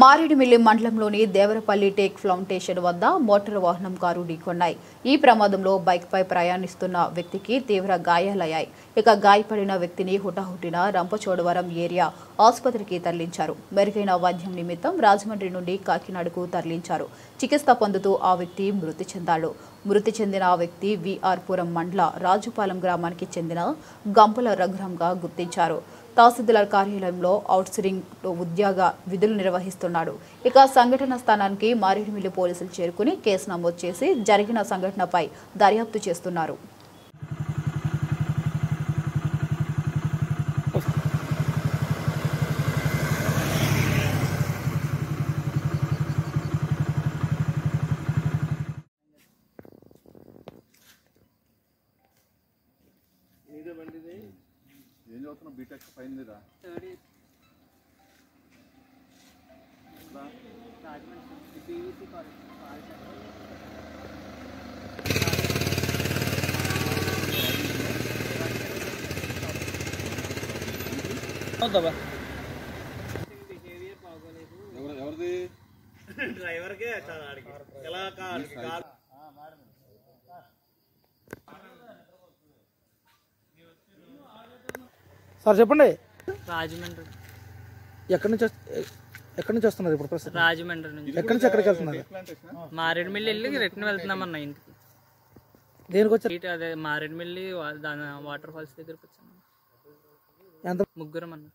మారేడుమిల్లి మండలంలోని Devarapalli take foundation వద్ద motor వాహనం కారు ఢీకొన్నాయి. ఈ ప్రమాదంలో బైక్పై ప్రయాణిస్తున్న వ్యక్తికి తీవ్ర గాయాలయ్యాయి. ఇక గాయపడిన వ్యక్తిని హుటాహుటిన రంపచోడవరం ఏరియా ఆసుపత్రికి తరలించారు. మెరుగైన వైద్యం నిమిత్తం రాజమండ్రి నుండి కాకినాడకు తరలించారు. చికిత్స పొందుతూ ఆ వ్యక్తి మృతి చెందాడు. మృతి చెందిన ఆ వ్యక్తి విఆర్పురం మండల రాజుపాలెం గ్రామానికి చెందిన గంపల రఘురాంగా గుర్తించారు. తహసీల్దార్ కార్యాలయంలో అవుట్సోర్సింగ్ ఉద్యోగ విధులు నిర్వహిస్తున్నాడు. ఇక సంఘటన స్థానానికి మారేడుమిల్లి పోలీసులు చేరుకుని కేసు నమోదు చేసి జరిగిన సంఘటనపై దర్యాప్తు చేస్తున్నారు. ఏం చదువుతున్నావు? బీటెక్ ఫైనల్ ఇయరా? ఎవరిది? డ్రైవర్కే ఎలా సార్ చెప్పండి. రాజమండ్రి. ఎక్కడి నుంచి వస్తున్నారు ఇప్పుడు ప్రస్తుతం? రాజమండ్రి నుంచి. ఎక్కడి నుంచి ఎక్కడికి వెళ్తున్నారు? మారేడుమిల్లి వెళ్ళి రిటర్న్ వెళ్తున్నామన్న ఇంటికి. దేనికి వచ్చారు? అదే మారేడుమిల్లి వాటర్ ఫాల్స్ దగ్గరకు వచ్చాము. ఎంత? ముగ్గురం అన్న.